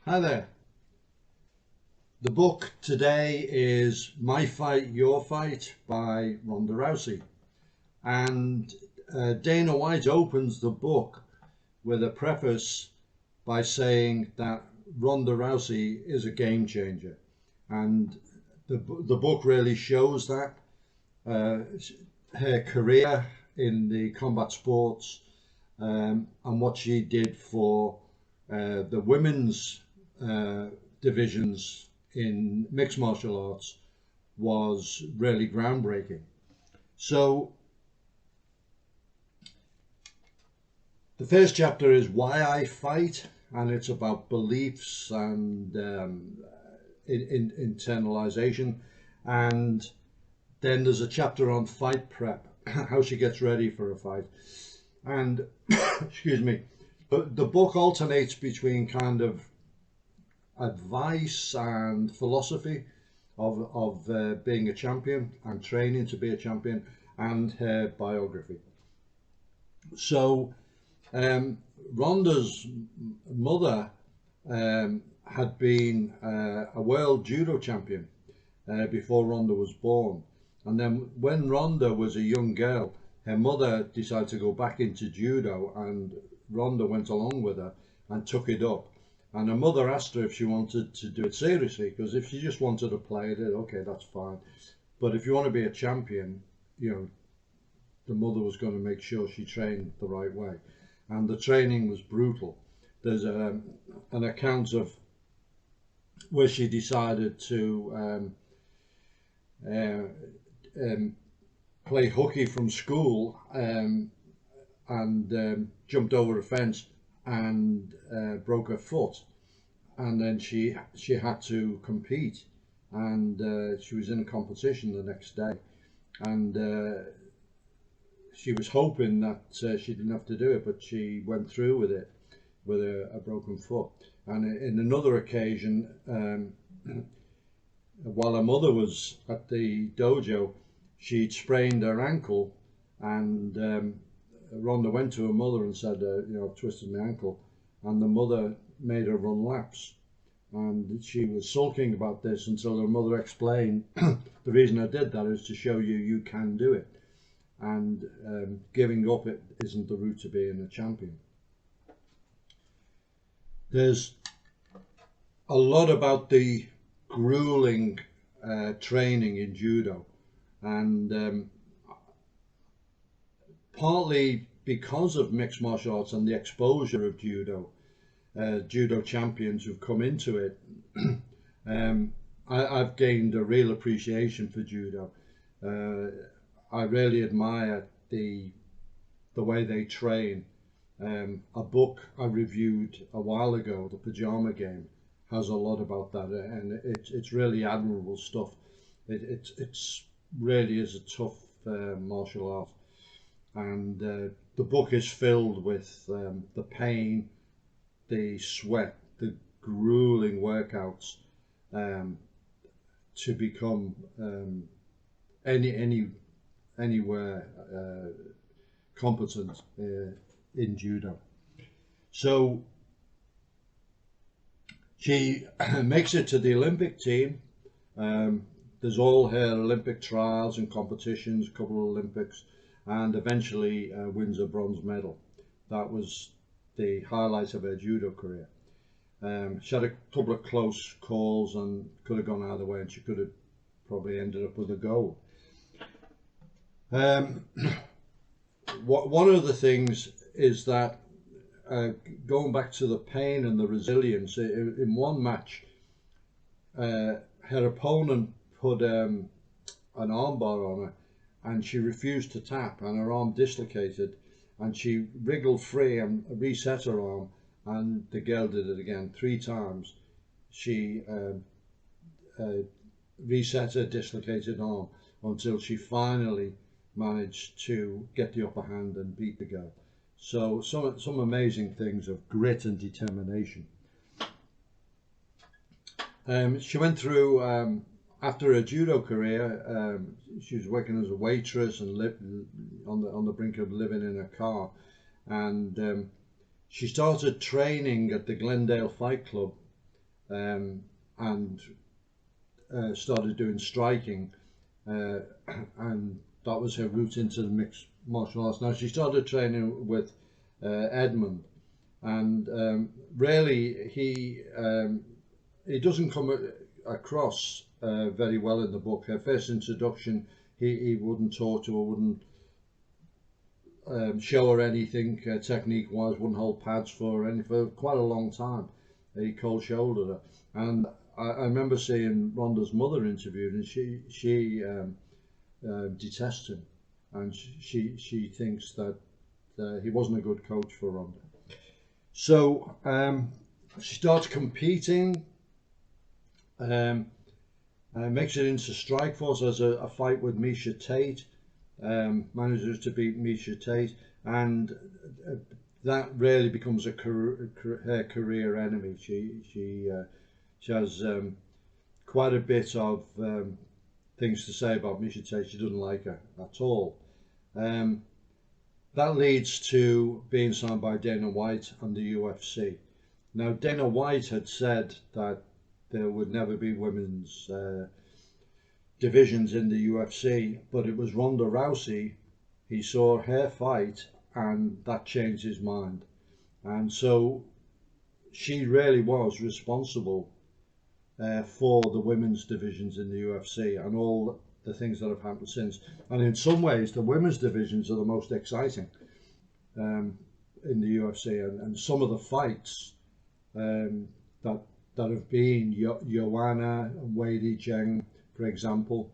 Hi there. The book today is My Fight, Your Fight by Ronda Rousey. And Dana White opens the book with a preface by saying that Ronda Rousey is a game changer. And the book really shows that. Her career in the combat sports and what she did for the women's divisions in mixed martial arts was really groundbreaking. So the first chapter is Why I Fight, and it's about beliefs and internalization. And then there's a chapter on fight prep, how she gets ready for a fight. And excuse me, the book alternates between kind of advice and philosophy of being a champion and training to be a champion, and her biography. So Ronda's mother had been a world judo champion before Ronda was born, and then when Ronda was a young girl, her mother decided to go back into judo, and Ronda went along with her and took it up. And her mother asked her if she wanted to do it seriously, because if she just wanted to play it, okay, that's fine. But if you want to be a champion, the mother was going to make sure she trained the right way. And the training was brutal. There's an account of where she decided to play hooky from school and jumped over a fence and broke her foot, and then she had to compete, and she was in a competition the next day, and she was hoping that she didn't have to do it, but she went through with it with a broken foot. And in another occasion, while her mother was at the dojo, she'd sprained her ankle, and Ronda went to her mother and said, I've twisted my ankle, and the mother made her run laps, and she was sulking about this until her mother explained the reason I did that is to show you can do it, and giving up it isn't the route to being a champion. There's a lot about the grueling training in judo, and partly because of mixed martial arts and the exposure of judo, judo champions who've come into it, I've gained a real appreciation for judo. I really admire the way they train. A book I reviewed a while ago, The Pajama Game, has a lot about that, and it's really admirable stuff. It's really is a tough martial art, and the book is filled with the pain, the sweat, the grueling workouts to become anywhere competent in judo. So she makes it to the Olympic team. There's all her Olympic trials and competitions, a couple of Olympics, and eventually wins a bronze medal. That was the highlight of her judo career. She had a couple of close calls and could have gone either way, and she could have probably ended up with a gold. One of the things is that going back to the pain and the resilience, in one match, her opponent put an armbar on her, and she refused to tap, and her arm dislocated, and she wriggled free and reset her arm, and the girl did it again 3 times. She reset her dislocated arm until she finally managed to get the upper hand and beat the girl. So some amazing things of grit and determination. She went through, after her judo career, she was working as a waitress and lived on the brink of living in a car, and she started training at the Glendale Fight Club and started doing striking, and that was her route into the mixed martial arts. Now she started training with Edmund, and really he doesn't come across very well in the book. Her first introduction, he wouldn't talk to her, wouldn't show her anything technique wise, wouldn't hold pads for her, and for quite a long time he cold shouldered her. And I remember seeing Ronda's mother interviewed, and she detests him, and she thinks that he wasn't a good coach for Ronda. So she starts competing, makes it into Strikeforce, has a fight with Misha Tate, manages to beat Misha Tate, and that really becomes her career enemy. She has quite a bit of things to say about Misha Tate. She doesn't like her at all. That leads to being signed by Dana White and the UFC. Now, Dana White had said that there would never be women's divisions in the UFC, but it was Ronda Rousey. He saw her fight, and that changed his mind. And so she really was responsible for the women's divisions in the UFC and all the things that have happened since. And in some ways, the women's divisions are the most exciting in the UFC. And some of the fights that have been, Joanna and Weili Zheng, for example,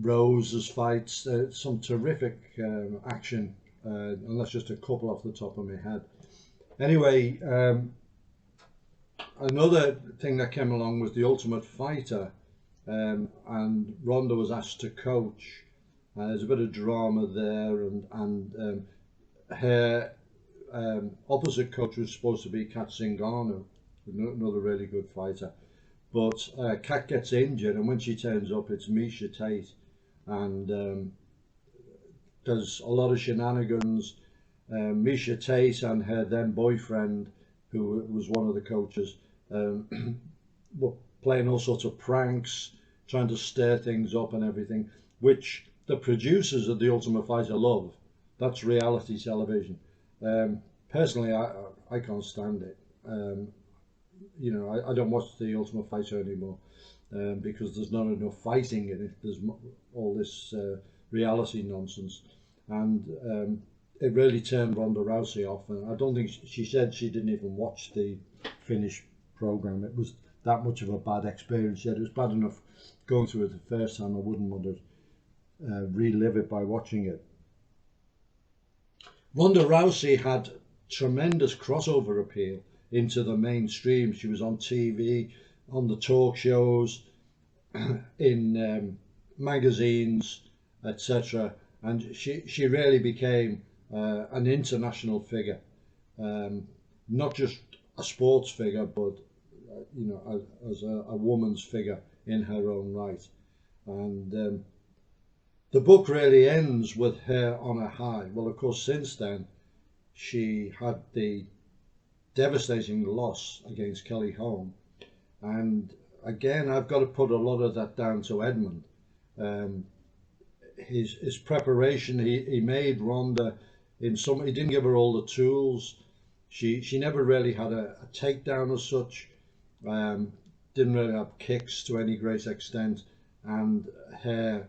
Rose's fights, some terrific action, and that's just a couple off the top of my head. Anyway, another thing that came along was the Ultimate Fighter, and Ronda was asked to coach. There's a bit of drama there, and her opposite coach was supposed to be Kat Zingano, another really good fighter. But Kat gets injured, and when she turns up, it's Misha Tate, and there's a lot of shenanigans. Misha Tate and her then boyfriend, who was one of the coaches, were playing all sorts of pranks, trying to stir things up and everything, which the producers of The Ultimate Fighter love. That's reality television. Personally, I can't stand it. You know, I don't watch The Ultimate Fighter anymore because there's not enough fighting in it. There's all this reality nonsense, and it really turned Ronda Rousey off. And I don't think she said she didn't even watch the finished program. It was that much of a bad experience. Yet it was bad enough going through it the first time. I wouldn't want to relive it by watching it. Ronda Rousey had tremendous crossover appeal into the mainstream. She was on TV, on the talk shows, in magazines, etc. And she really became an international figure, not just a sports figure, but you know, as a woman's figure in her own right. And the book really ends with her on a high. Well, of course, since then, she had the devastating loss against Kelly Holm, and again, I've got to put a lot of that down to Edmund. His preparation, he made Ronda in some. He didn't give her all the tools. She never really had a takedown as such. Didn't really have kicks to any great extent, and her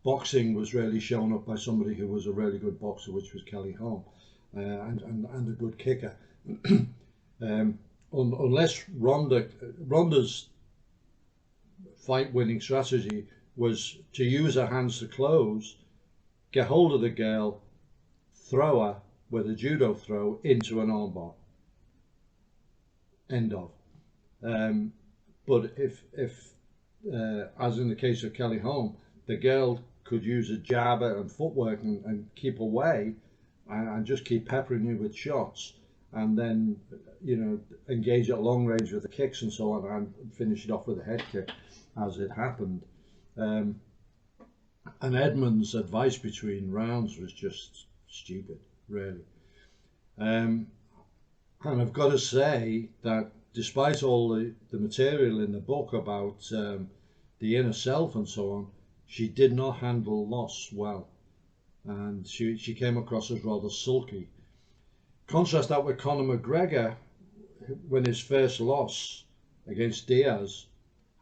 boxing was really shown up by somebody who was a really good boxer, which was Kelly Holm, and a good kicker. Unless Ronda's fight-winning strategy was to use her hands to close, get hold of the girl, throw her with a judo throw into an armbar. End of. But if as in the case of Kelly Holm, the girl could use a jab and footwork and keep away and just keep peppering you with shots, and then, you know, engage at long range with the kicks and so on, and finish it off with a head kick as it happened. And Edmund's advice between rounds was just stupid, really. And I've got to say that despite all the material in the book about the inner self and so on, she did not handle loss well, and she came across as rather sulky. Contrast that with Conor McGregor when his first loss against Diaz,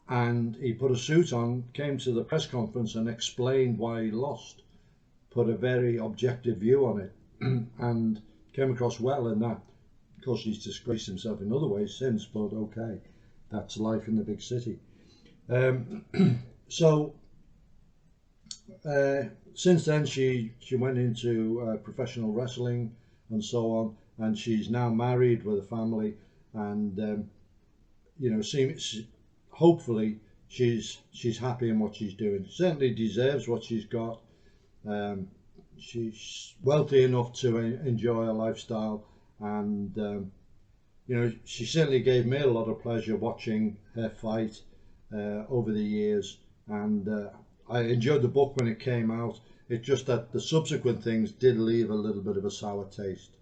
and he put a suit on, came to the press conference and explained why he lost, put a very objective view on it, and came across well in that. Of course, he's disgraced himself in other ways since, but okay, that's life in the big city. Um, so since then, she went into professional wrestling and so on, and she's now married with a family, and you know, seems hopefully she's happy in what she's doing. Certainly deserves what she's got. She's wealthy enough to enjoy a lifestyle, and you know, she certainly gave me a lot of pleasure watching her fight over the years, and I enjoyed the book when it came out. It's just that the subsequent things did leave a little bit of a sour taste.